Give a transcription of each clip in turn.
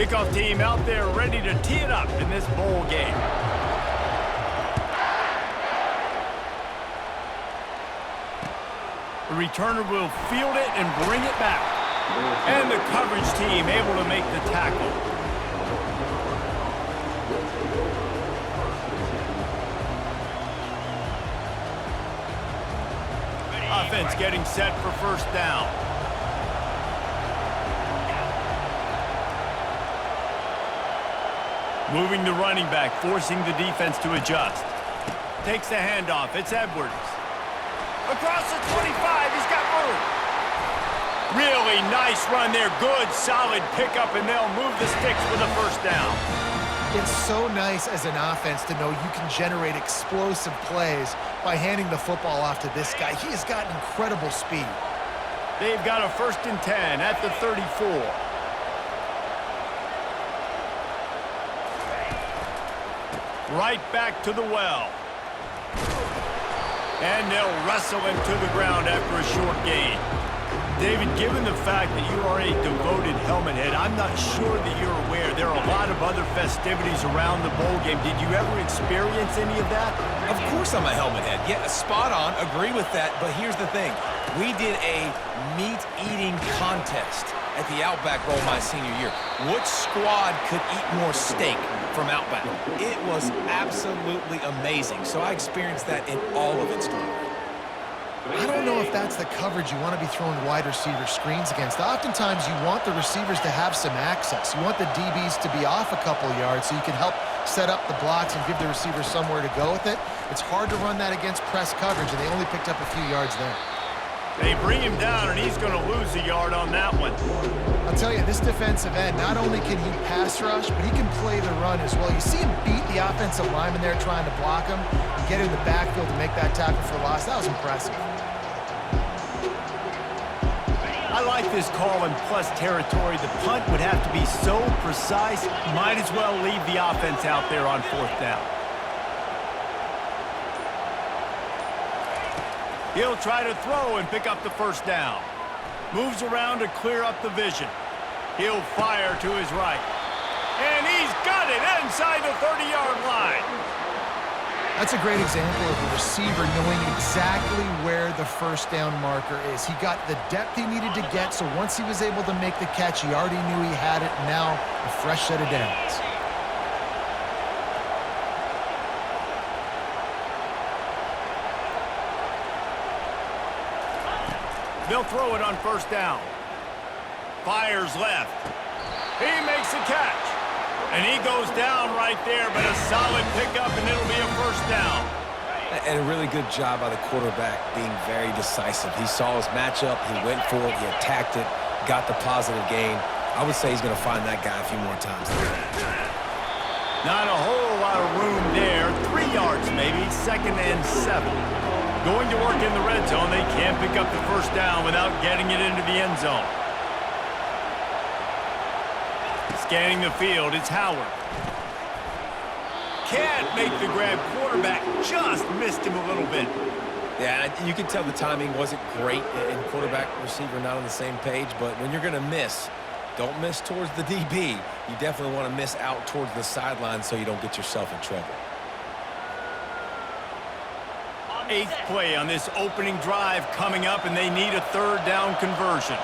Kickoff team out there ready to tee it up in this bowl game. The returner will field it and bring it back. And the coverage team able to make the tackle. Offense getting set for first down. Moving the running back, forcing the defense to adjust. Takes the handoff. It's Edwards. Across the 25, he's got room. Really nice run there. Good, solid pickup, and they'll move the sticks with a first down. It's so nice as an offense to know you can generate explosive plays by handing the football off to this guy. He has got incredible speed. They've got a 1st and 10 at the 34. Right back to the well. And they'll wrestle him to the ground after a short gain. David, given the fact that you are a devoted helmet head, I'm not sure that you're aware there are a lot of other festivities around the bowl game. Did you ever experience any of that? Of course I'm a helmet head. Yeah, spot on. Agree with that. But here's the thing. We did a meat-eating contest at the Outback Bowl my senior year. Which squad could eat more steak from Outback? It was absolutely amazing. So I experienced that in all of its glory. I don't know if that's the coverage you want to be throwing wide receiver screens against. Oftentimes, you want the receivers to have some access. You want the DBs to be off a couple yards so you can help set up the blocks and give the receiver somewhere to go with it. It's hard to run that against press coverage, and they only picked up a few yards there. They bring him down, and he's going to lose a yard on that one. I'll tell you, this defensive end, not only can he pass rush, but he can play the run as well. You see him beat the offensive lineman there trying to block him and get in the backfield to make that tackle for loss. That was impressive. I like this call in plus territory. The punt would have to be so precise, might as well leave the offense out there on 4th down. He'll try to throw and pick up the first down. Moves around to clear up the vision. He'll fire to his right. And he's got it inside the 30-yard line. That's a great example of a receiver knowing exactly where the first down marker is. He got the depth he needed to get, so once he was able to make the catch, he already knew he had it, and now a fresh set of downs. They'll throw it on first down. Fires left. He makes the catch. And he goes down right there, but a solid pickup, and it'll be a first down. And a really good job by the quarterback being very decisive. He saw his matchup, he went for it, he attacked it, got the positive gain. I would say he's going to find that guy a few more times. Not a whole lot of room there. 3 yards maybe, 2nd and 7. Going to work in the red zone. They can't pick up the first down without getting it into the end zone. Scanning the field, it's Howard. Can't make the grab. Quarterback just missed him a little bit. Yeah, you can tell the timing wasn't great and quarterback receiver not on the same page, but when you're going to miss, don't miss towards the DB. You definitely want to miss out towards the sideline so you don't get yourself in trouble. 8th play on this opening drive coming up, and they need a 3rd down conversion.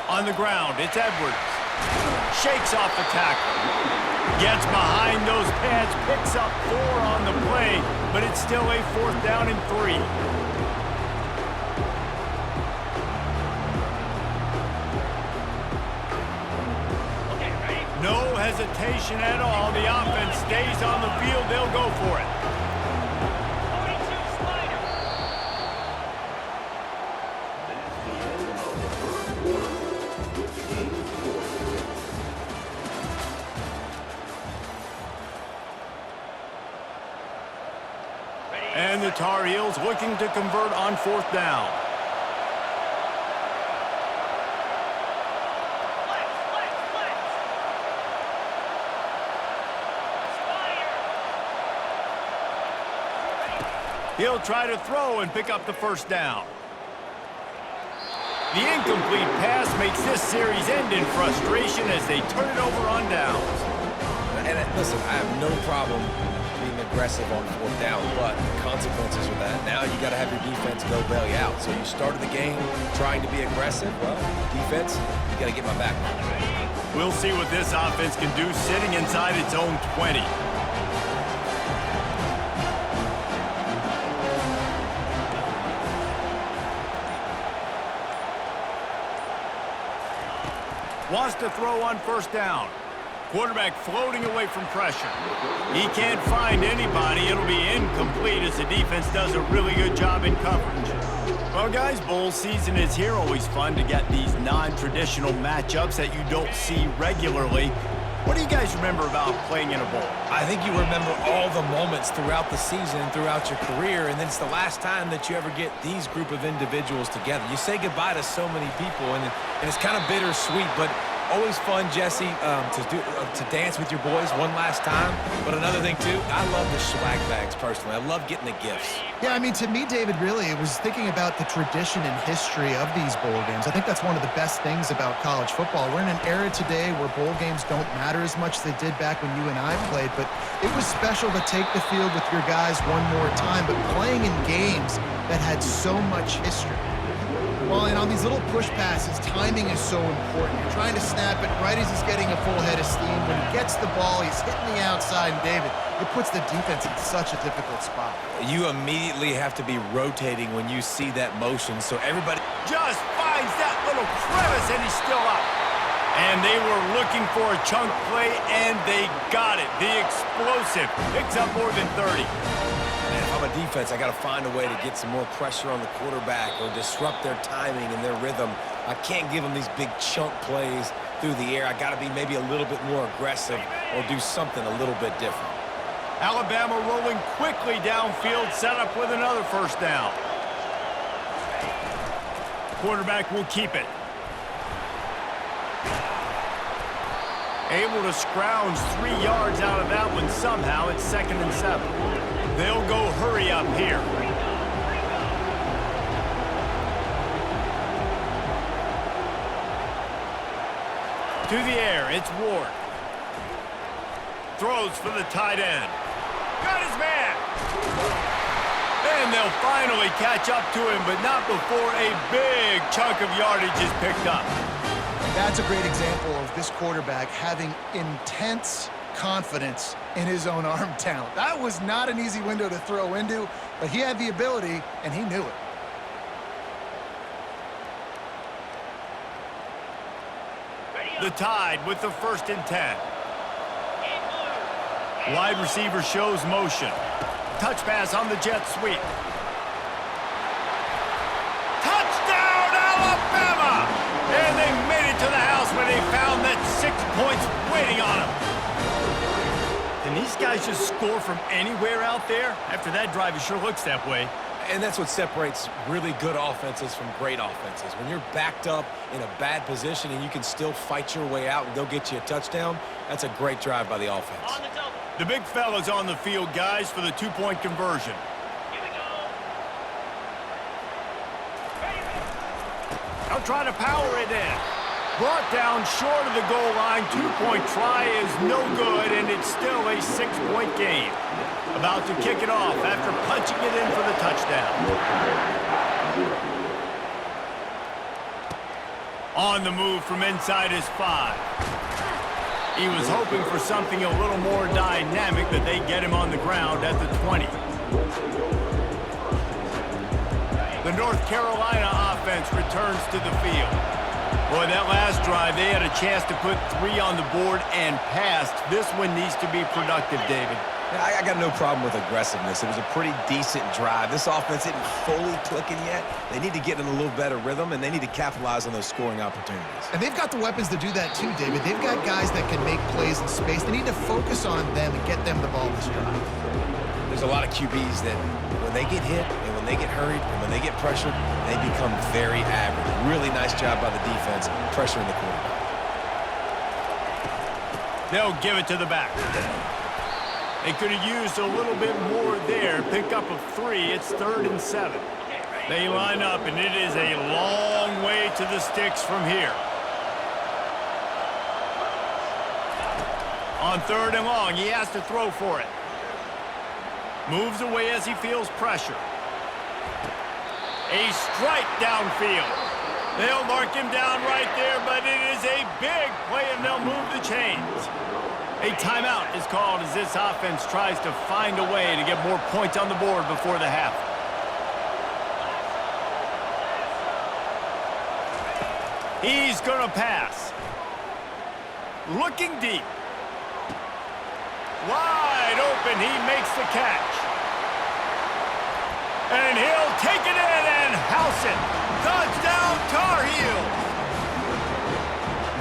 On the ground, it's Edwards. Shakes off the tackle. Gets behind those pads, picks up 4 on the play, but it's still a 4th down and 3. No hesitation at all. The offense stays on the field. They'll go for it. And the Tar Heels looking to convert on 4th down. He'll try to throw and pick up the first down. The incomplete pass makes this series end in frustration as they turn it over on downs. And listen, I have no problem being aggressive on fourth down, but the consequences of that, now you got to have your defense go bail you out. So you started the game trying to be aggressive. Well, defense, you got to get my back. We'll see what this offense can do sitting inside its own 20. Wants to throw on first down. Quarterback floating away from pressure. He can't find anybody. It'll be incomplete as the defense does a really good job in coverage. Well, guys, bowl season is here. Always fun to get these non-traditional matchups that you don't see regularly. What do you guys remember about playing in a bowl? I think you remember all the moments throughout the season, throughout your career, and then it's the last time that you ever get these group of individuals together. You say goodbye to so many people, and it's kind of bittersweet, but always fun, Jesse, to dance with your boys one last time. But another thing, too, I love the swag bags, personally. I love getting the gifts. Yeah, I mean, to me, David, really, it was thinking about the tradition and history of these bowl games. I think that's one of the best things about college football. We're in an era today where bowl games don't matter as much as they did back when you and I played, but it was special to take the field with your guys one more time, but playing in games that had so much history. Well, and on these little push passes, timing is so important. You're trying to snap it right as he's getting a full head of steam. When he gets the ball, he's hitting the outside, and David, it puts the defense in such a difficult spot. You immediately have to be rotating when you see that motion, so everybody Just finds that little crevice, and he's still up. And they were looking for a chunk play, and they got it. The explosive picks up more than 30. Man, if I'm a defense, I got to find a way to get some more pressure on the quarterback or disrupt their timing and their rhythm. I can't give them these big chunk plays through the air. I got to be maybe a little bit more aggressive or do something a little bit different. Alabama rolling quickly downfield, set up with another first down. Quarterback will keep it. Able to scrounge 3 yards out of that one somehow. It's 2nd and 7. They'll go hurry up here. To the air, it's Ward. Throws for the tight end. Got his man. And they'll finally catch up to him, but not before a big chunk of yardage is picked up. That's a great example of this quarterback having intense confidence in his own arm talent. That was not an easy window to throw into, but he had the ability, and he knew it. The Tide with the 1st and 10. Wide receiver shows motion. Touch pass on the jet sweep. Touchdown, Alabama! And they made it to the house when they found that 6 points waiting on them. Can these guys just score from anywhere out there? After that drive, it sure looks that way. And that's what separates really good offenses from great offenses. When you're backed up in a bad position and you can still fight your way out and go get you a touchdown, that's a great drive by the offense. The big fella's on the field, guys, for the 2-point conversion. They'll try to power it in. Brought down short of the goal line. 2-point try is no good, and it's still a 6-point game. About to kick it off after punching it in for the touchdown. On the move from inside his 5. He was hoping for something a little more dynamic, but they get him on the ground at the 20. The North Carolina offense returns to the field. Boy, that last drive, they had a chance to put 3 on the board and passed. This one needs to be productive, David. I got no problem with aggressiveness. It was a pretty decent drive. This offense isn't fully clicking yet. They need to get in a little better rhythm, and they need to capitalize on those scoring opportunities. And they've got the weapons to do that too, David. They've got guys that can make plays in space. They need to focus on them and get them the ball this drive. There's a lot of QBs that when they get hit and when they get hurried and when they get pressured, they become very average. Really nice job by the defense pressuring the quarterback. They'll give it to the back. They could have used a little bit more there. Pick up a 3. It's 3rd and 7. They line up, and it is a long way to the sticks from here. On 3rd and long, he has to throw for it. Moves away as he feels pressure. A strike downfield. They'll mark him down right there, but it is a big play, and they'll move the chains. A timeout is called as this offense tries to find a way to get more points on the board before the half. He's going to pass. Looking deep. Wide open, he makes the catch. And he'll take it in and house it. Touchdown, Tar Heels.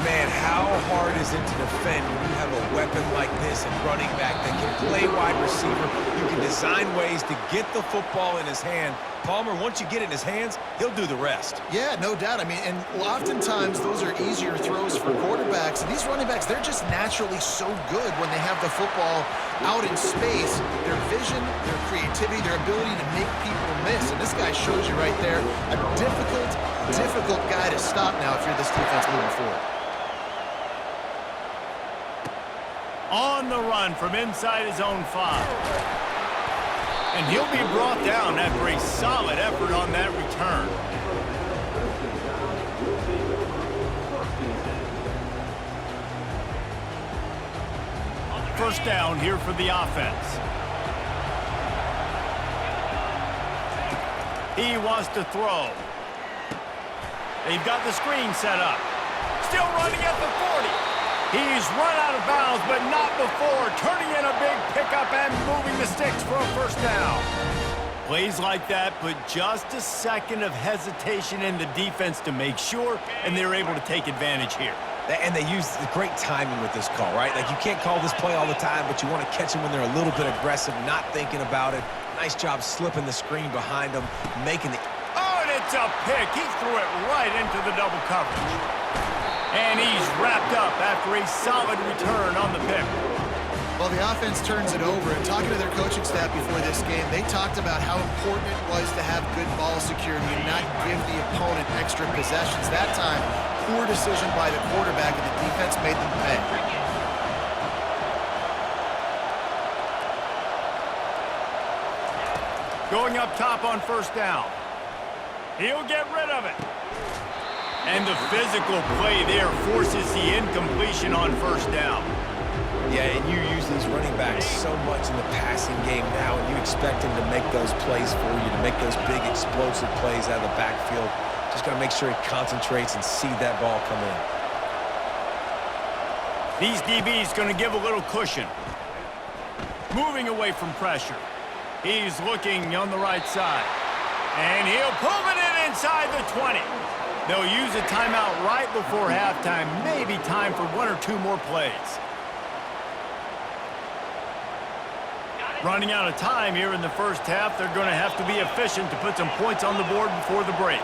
Man, how hard is it to defend when you have a weapon like this at running back that can play wide receiver? You can design ways to get the football in his hand. Palmer, once you get it in his hands, he'll do the rest. Yeah, no doubt. I mean, and oftentimes those are easier throws for quarterbacks. And these running backs, they're just naturally so good when they have the football out in space. Their vision, their creativity, their ability to make people miss. And this guy shows you right there a difficult guy to stop now if you're this defense moving forward. On the run from inside his own 5. And he'll be brought down after a solid effort on that return. First down here for the offense. He wants to throw. They've got the screen set up. Still running at the 40. He's run out of bounds, but not before turning in a big pickup and moving the sticks for a first down. Plays like that put just a second of hesitation in the defense to make sure, and they're able to take advantage here. And they use great timing with this call, right? Like, you can't call this play all the time, but you want to catch them when they're a little bit aggressive, not thinking about it. Nice job slipping the screen behind them, making the... Oh, and it's a pick. He threw it right into the double coverage. And he's wrapped up after a solid return on the pick. Well, the offense turns it over, and talking to their coaching staff before this game, they talked about how important it was to have good ball security and not give the opponent extra possessions. That time, poor decision by the quarterback, and the defense made them pay. Going up top on first down. He'll get rid of it. And the physical play there forces the incompletion on first down. Yeah, and you use these running backs so much in the passing game now, and you expect them to make those plays for you, to make those big explosive plays out of the backfield. Just got to make sure he concentrates and see that ball come in. These DBs going to give a little cushion. Moving away from pressure. He's looking on the right side. And he'll pull it in inside the 20. They'll use a timeout right before halftime. Maybe time for 1 or 2 more plays. Running out of time here in the first half. They're going to have to be efficient to put some points on the board before the break.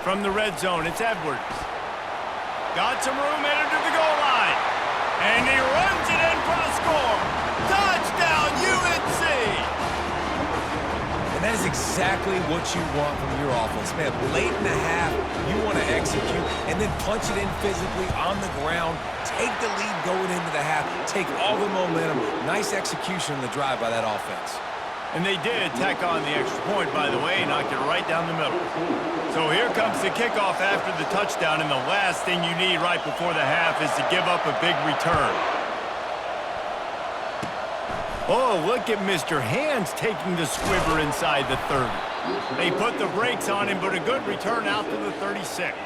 From the red zone, it's Edwards. Got some room headed to the goal line. And he runs it in for the score. Touchdown, UNC! And that is exactly what you want from your offense, man. Late in the half, you want to execute and then punch it in physically on the ground. Take the lead going into the half. Take all the momentum. Nice execution on the drive by that offense. And they did tack on the extra point, by the way, knocked it right down the middle. So here comes the kickoff after the touchdown, and the last thing you need right before the half is to give up a big return. Oh, look at Mr. Hands taking the squibber inside the 30. They put the brakes on him, but a good return out to the 36.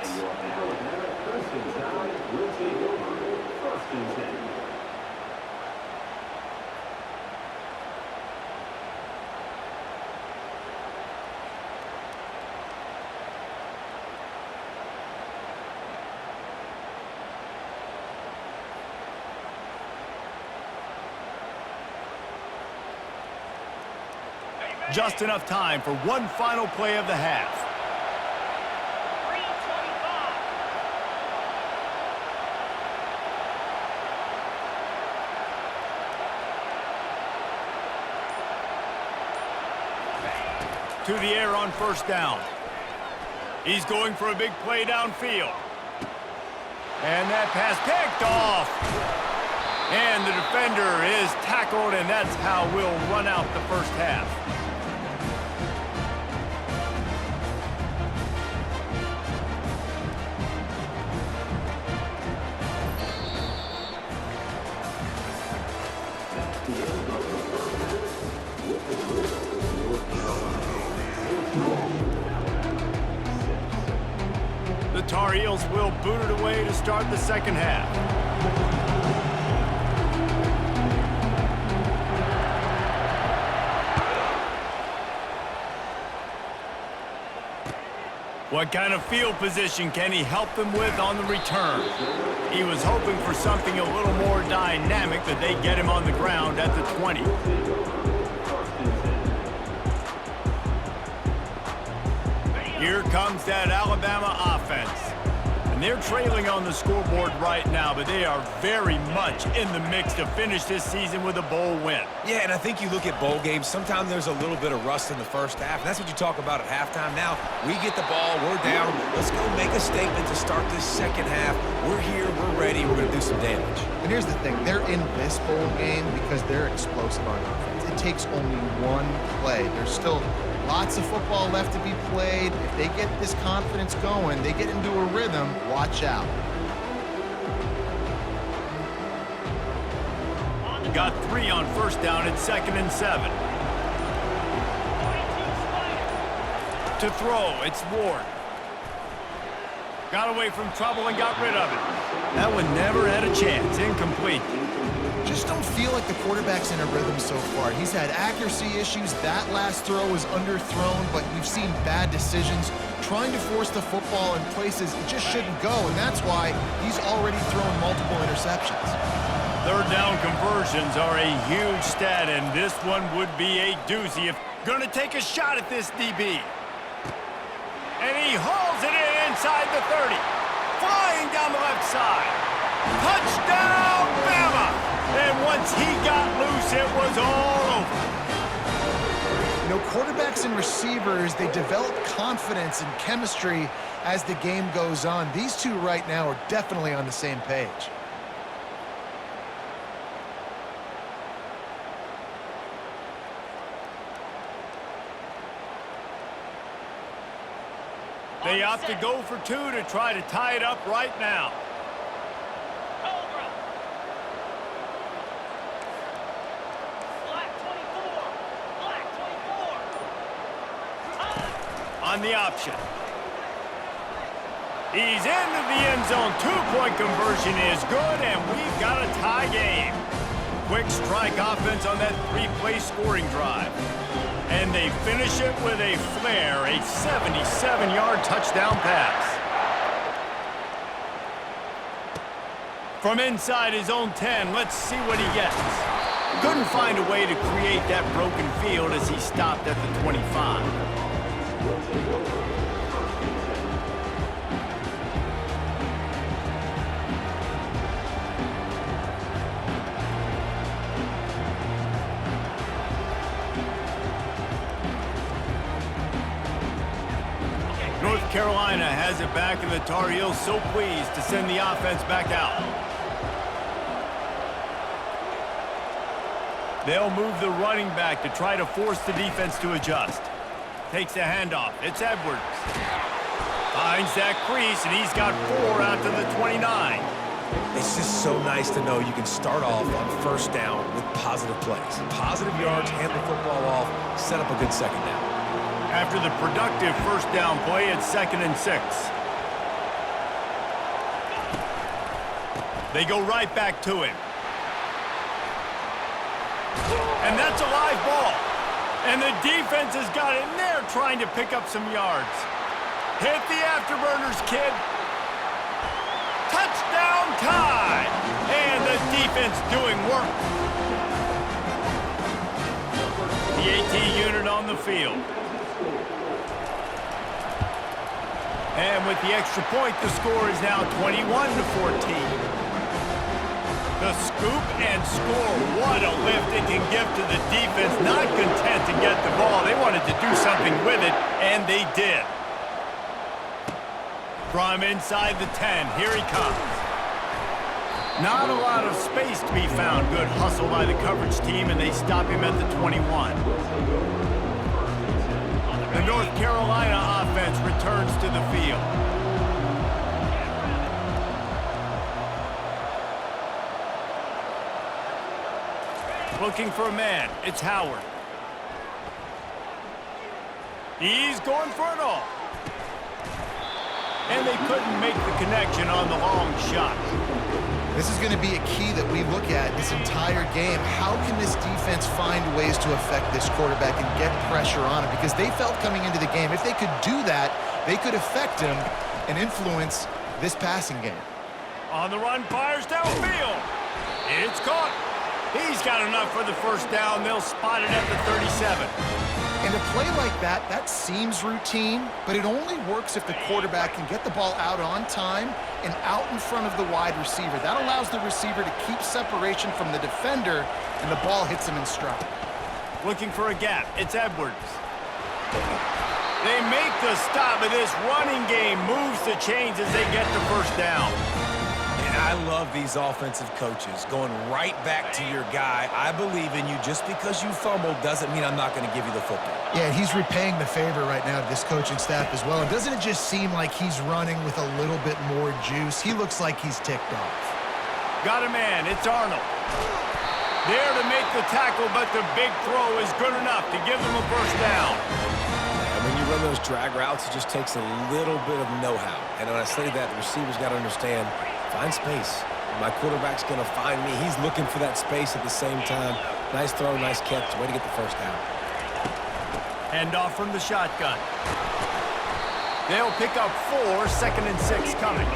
Just enough time for one final play of the half. To the air on first down. He's going for a big play downfield. And that pass picked off. And the defender is tackled, and that's how we'll run out the first half. The Tar Heels will boot it away to start the second half. What kind of field position can he help them with on the return? He was hoping for something a little more dynamic, that they get him on the ground at the 20. Here comes that Alabama offense. And they're trailing on the scoreboard right now, but they are very much in the mix to finish this season with a bowl win. Yeah, and I think you look at bowl games, sometimes there's a little bit of rust in the first half, and that's what you talk about at halftime. Now, we get the ball, we're down, let's go make a statement to start this second half. We're here, we're ready, we're going to do some damage. And here's the thing, they're in this bowl game because they're explosive on offense. It takes only one play. There's still lots of football left to be played. If they get this confidence going, they get into a rhythm, watch out. Got 3 on first down at 2nd and 7. To throw, it's Ward. Got away from trouble and got rid of it. That one never had a chance. Incomplete. Just don't feel like the quarterback's in a rhythm so far. He's had accuracy issues. That last throw was underthrown, but we've seen bad decisions trying to force the football in places it just shouldn't go, and that's why he's already thrown multiple interceptions. Third down conversions are a huge stat, and this one would be a doozy. If gonna take a shot at this DB. And he hauls it in inside the 30. Flying down the left side. Touchdown, Bama! And once he got loose, it was all over. You know, quarterbacks and receivers, they develop confidence and chemistry as the game goes on. These two right now are definitely on the same page. They opt to go for 2 to try to tie it up right now. On the option. He's into the end zone. 2-point conversion is good, and we've got a tie game. Quick strike offense on that 3-play scoring drive. And they finish it with a flair, a 77-yard touchdown pass. From inside his own 10, let's see what he gets. Couldn't find a way to create that broken field as he stopped at the 25. North Carolina has it back, and the Tar Heels so pleased to send the offense back out. They'll move the running back to try to force the defense to adjust. Takes the handoff. It's Edwards. Finds that crease, and he's got 4 out to the 29. It's just so nice to know you can start off on first down with positive plays. Positive yards, hand the football off, set up a good second down. After the productive first down play, it's 2nd and 6. They go right back to him. And that's a live ball. And the defense has got it in there trying to pick up some yards. Hit the afterburners, kid. Touchdown tie. And the defense doing work. The AT unit on the field. And with the extra point, the score is now 21-14. The scoop and score. What a lift it can give to the defense. Not content to get the ball. They wanted to do something with it, and they did. From inside the 10, here he comes. Not a lot of space to be found. Good hustle by the coverage team, and they stop him at the 21. The North Carolina offense returns to the field. Looking for a man. It's Howard. He's going for it all. And they couldn't make the connection on the long shot. This is going to be a key that we look at this entire game. How can this defense find ways to affect this quarterback and get pressure on him? Because they felt coming into the game, if they could do that, they could affect him and influence this passing game. On the run, fires downfield. It's caught. He's got enough for the first down. They'll spot it at the 37. And a play like that, that seems routine, but it only works if the quarterback can get the ball out on time and out in front of the wide receiver. That allows the receiver to keep separation from the defender, and the ball hits him in stride. Looking for a gap. It's Edwards. They make the stop, and this running game moves the chains as they get the first down. I love these offensive coaches going right back to your guy. I believe in you. Just because you fumbled doesn't mean I'm not going to give you the football. Yeah, he's repaying the favor right now to this coaching staff as well. And doesn't it just seem like he's running with a little bit more juice? He looks like he's ticked off. Got a man. It's Arnold. There to make the tackle, but the big throw is good enough to give them a first down. And when you run those drag routes, it just takes a little bit of know-how. And when I say that, the receivers got to understand, find space. My quarterback's going to find me. He's looking for that space at the same time. Nice throw, nice catch. Way to get the first down. Hand off from the shotgun. They'll pick up 4, 2nd and 6 coming.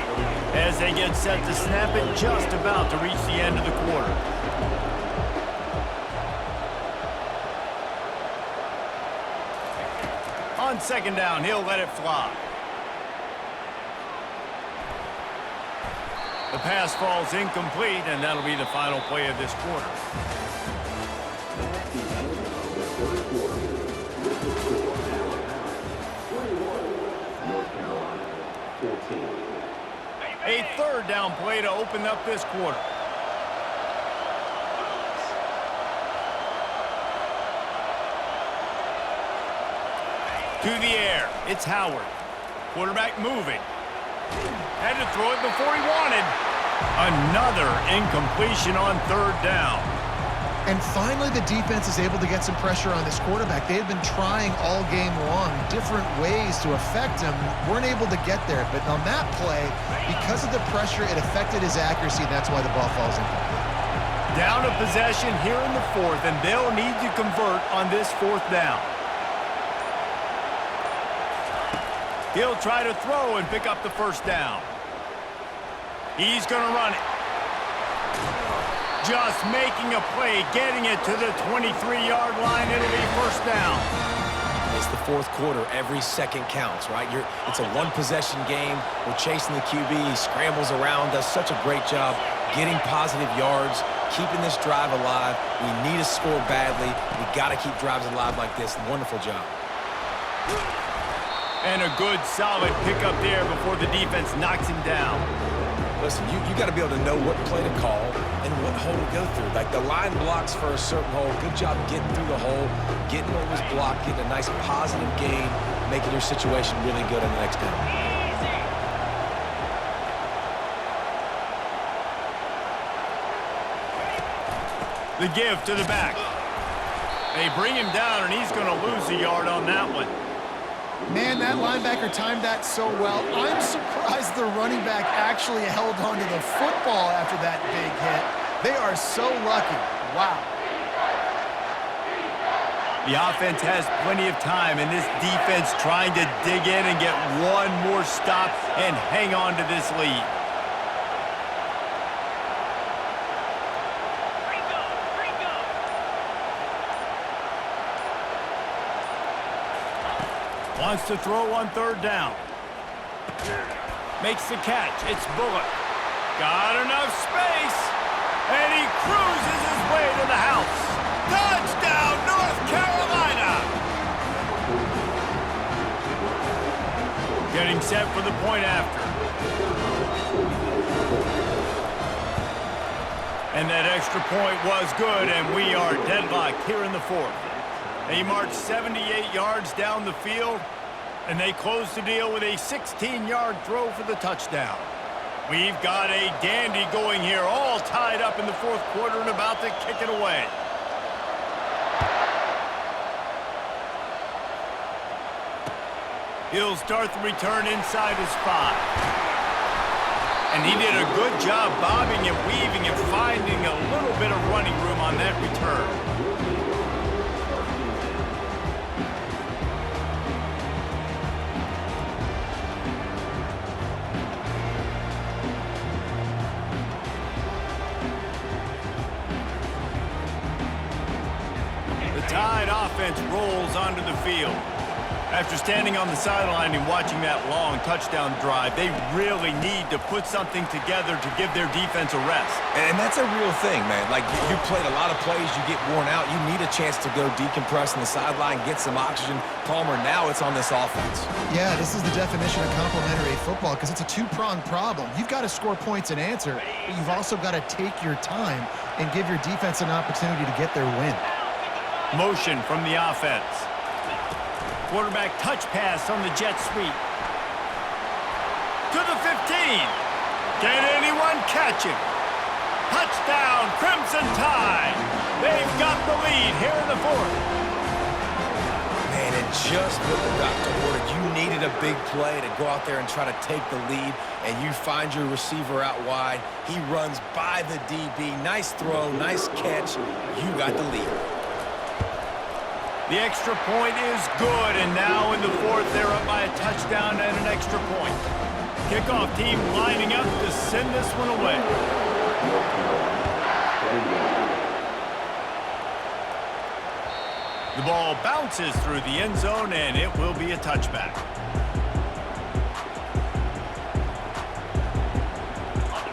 As they get set to snap it, just about to reach the end of the quarter. On 2nd down, he'll let it fly. The pass falls incomplete, and that'll be the final play of this quarter. A 3rd down play to open up this quarter. To the air, it's Howard. Quarterback moving. Had to throw it before he wanted. Another incompletion on 3rd down. And finally, the defense is able to get some pressure on this quarterback. They had been trying all game long, different ways to affect him. Weren't able to get there. But on that play, because of the pressure, it affected his accuracy, and that's why the ball falls incomplete. Down a possession here in the 4th, and they'll need to convert on this 4th down. He'll try to throw and pick up the first down. He's going to run it. Just making a play, getting it to the 23-yard line. It'll be first down. It's the 4th quarter. Every second counts, right? It's a one-possession game. We're chasing the QB. He scrambles around, does such a great job getting positive yards, keeping this drive alive. We need to score badly. We got to keep drives alive like this. Wonderful job. And a good, solid pickup there before the defense knocks him down. Listen, you got to be able to know what play to call and what hole to go through. Like the line blocks for a certain hole. Good job getting through the hole, getting what was blocked, getting a nice positive gain, making your situation really good on the next down. The give to the back. They bring him down, and he's going to lose a yard on that one. Man, that linebacker timed that so well. I'm surprised the running back actually held onto the football after that big hit. They are so lucky. Wow. The offense has plenty of time, and this defense trying to dig in and get one more stop and hang on to this lead. Wants to throw on third down. Makes the catch. It's Bullock. Got enough space. And he cruises his way to the house. Touchdown, North Carolina! Getting set for the point after. And that extra point was good, and we are deadlocked here in the fourth. They marched 78 yards down the field, and they closed the deal with a 16-yard throw for the touchdown. We've got a dandy going here, all tied up in the fourth quarter and about to kick it away. He'll start the return inside his 5. And he did a good job bobbing and weaving and finding a little bit of running room on that return. The Tide offense rolls onto the field. After standing on the sideline and watching that long touchdown drive, they really need to put something together to give their defense a rest. And that's a real thing, man. Like, you played a lot of plays, you get worn out. You need a chance to go decompress on the sideline, get some oxygen. Palmer, now it's on this offense. Yeah, this is the definition of complementary football because it's a two-pronged problem. You've got to score points and answer, but you've also got to take your time and give your defense an opportunity to get their win. Motion from the offense. Quarterback touch pass on the jet sweep. To the 15. Can anyone catch him? Touchdown, Crimson Tide. They've got the lead here in the fourth. Man, and just what the doctor ordered. You needed a big play to go out there and try to take the lead, and you find your receiver out wide. He runs by the DB. Nice throw, nice catch. You got the lead. The extra point is good, and now in the fourth, they're up by a touchdown and an extra point. Kickoff team lining up to send this one away. The ball bounces through the end zone, and it will be a touchback.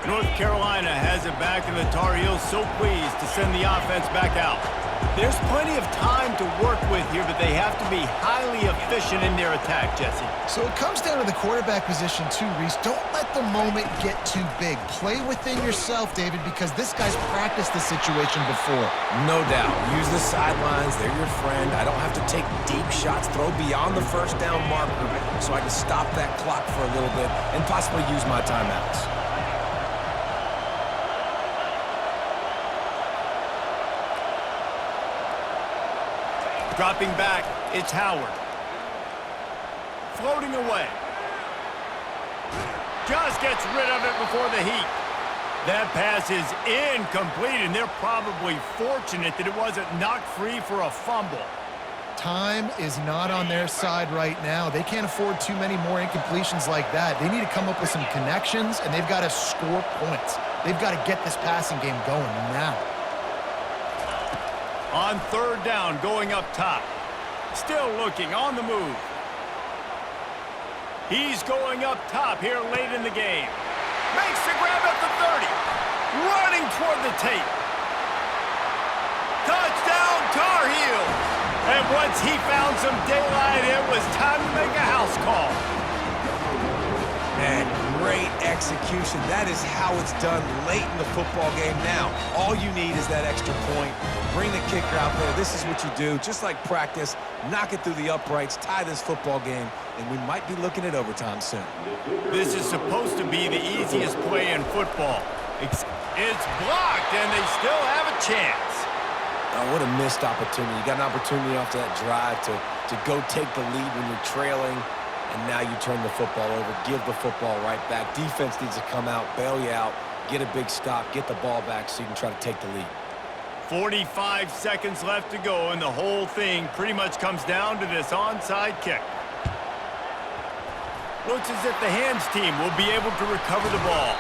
North Carolina has it back, and the Tar Heels so pleased to send the offense back out. There's plenty of time to work with here, but they have to be highly efficient in their attack, Jesse. So it comes down to the quarterback position too, Reese. Don't let the moment get too big. Play within yourself, David, because this guy's practiced the situation before. No doubt. Use the sidelines. They're your friend. I don't have to take deep shots, throw beyond the first down marker so I can stop that clock for a little bit and possibly use my timeouts. Dropping back, it's Howard. Floating away. Just gets rid of it before the heat. That pass is incomplete, and they're probably fortunate that it wasn't knocked free for a fumble. Time is not on their side right now. They can't afford too many more incompletions like that. They need to come up with some connections, and they've got to score points. They've got to get this passing game going now. On third down, going up top. Still looking, on the move. He's going up top here late in the game. Makes the grab at the 30. Running toward the tape. Touchdown, Tar Heels. And once he found some daylight, it was time to make a house call. Man, great execution. That is how it's done late in the football game. Now, all you need is that extra point. Bring the kicker out there. This is what you do. Just like practice, knock it through the uprights, tie this football game, and we might be looking at overtime soon. This is supposed to be the easiest play in football. It's blocked, and they still have a chance. Oh, what a missed opportunity. You got an opportunity after that drive to go take the lead when you're trailing, and now you turn the football over, give the football right back. Defense needs to come out, bail you out, get a big stop, get the ball back so you can try to take the lead. 45 seconds left to go, and the whole thing pretty much comes down to this onside kick. Looks as if the hands team will be able to recover the ball.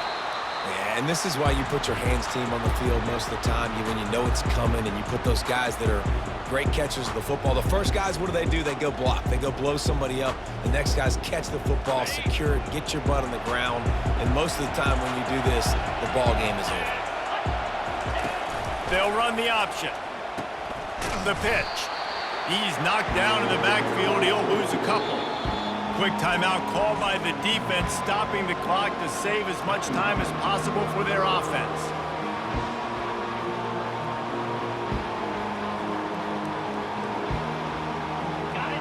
Yeah, and this is why you put your hands team on the field most of the time. When you know it's coming, and you put those guys that are great catchers of the football. The first guys, what do? They go block. They go blow somebody up. The next guys catch the football, secure it, get your butt on the ground. And most of the time when you do this, the ball game is over. They'll run the option. The pitch. He's knocked down in the backfield. He'll lose a couple. Quick timeout called by the defense, stopping the clock to save as much time as possible for their offense.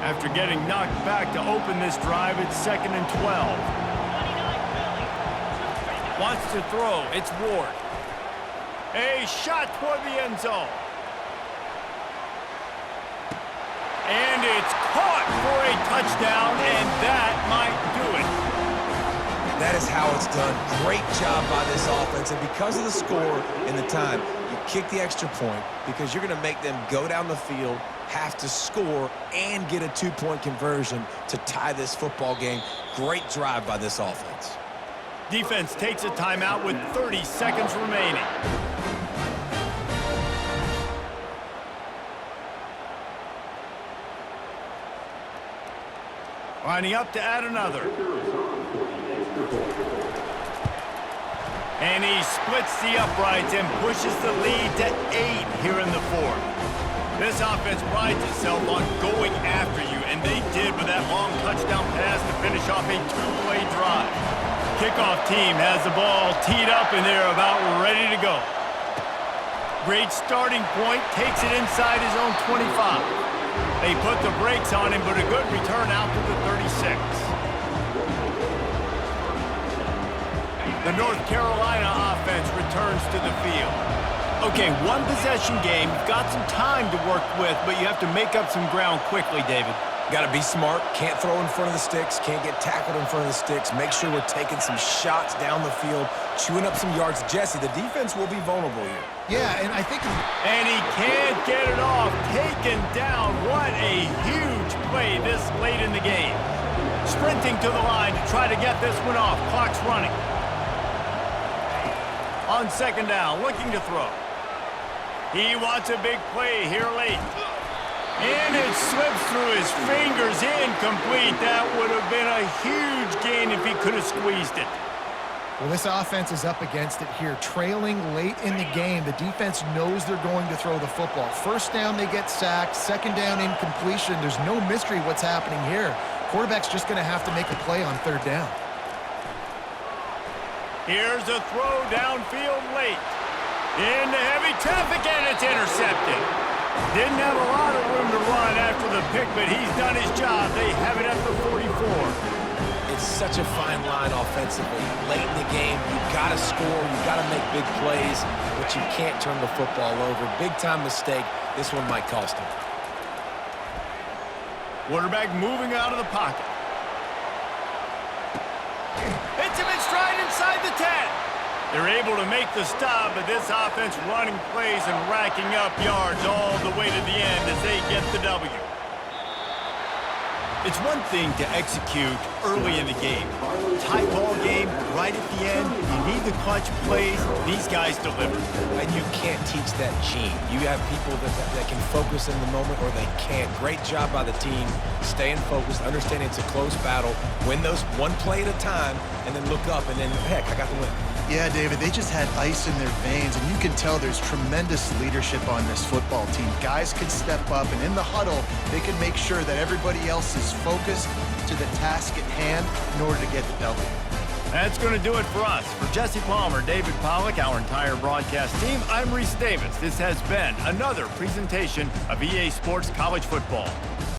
After getting knocked back to open this drive, it's 2nd and 12. Wants to throw. It's Ward. A shot toward the end zone. And it's caught for a touchdown, and that might do it. That is how it's done. Great job by this offense. And because of the score and the time, you kick the extra point because you're going to make them go down the field, have to score, and get a 2-point conversion to tie this football game. Great drive by this offense. Defense takes a timeout with 30 seconds remaining. Lining up to add another. And he splits the uprights and pushes the lead to 8 here in the 4th. This offense prides itself on going after you, and they did with that long touchdown pass to finish off a 2-play drive. Kickoff team has the ball teed up, and they're about ready to go. Great starting point, takes it inside his own 25. They put the brakes on him, but a good return out to the 36. The North Carolina offense returns to the field. Okay, one possession game. You've got some time to work with, but you have to make up some ground quickly, David. Got to be smart. Can't throw in front of the sticks. Can't get tackled in front of the sticks. Make sure we're taking some shots down the field, chewing up some yards. Jesse, the defense will be vulnerable here. Yeah, and I think... And he can't get it off. Taken down. What a huge play this late in the game. Sprinting to the line to try to get this one off. Clock's running. On 2nd down, looking to throw. He wants a big play here late. And it slips through his fingers, incomplete. That would have been a huge gain if he could have squeezed it. Well, this offense is up against it here. Trailing late in the game, the defense knows they're going to throw the football. 1st down, they get sacked. 2nd down, incompletion. There's no mystery what's happening here. Quarterback's just going to have to make a play on 3rd down. Here's a throw downfield late. Into heavy traffic, and it's intercepted. Didn't have a lot of room to run after the pick, but he's done his job. They have it at the 44. It's such a fine line offensively. Late in the game, you've got to score, you've got to make big plays, but you can't turn the football over. Big-time mistake. This one might cost him. Quarterback moving out of the pocket. Hits him in stride inside the 10. They're able to make the stop, but this offense running plays and racking up yards all the way to the end as they get the W. It's one thing to execute early in the game. Tight ball game, right at the end, you need the clutch plays. These guys deliver. And you can't teach that gene. You have people that can focus in the moment or they can't. Great job by the team, staying focused, understanding it's a close battle, win those one play at a time, and then look up, and then, heck, I got the win. Yeah, David, they just had ice in their veins, and you can tell there's tremendous leadership on this football team. Guys can step up, and in the huddle, they can make sure that everybody else is focused to the task at hand in order to get the W. That's going to do it for us. For Jesse Palmer, David Pollack, our entire broadcast team, I'm Reese Davis. This has been another presentation of EA Sports College Football.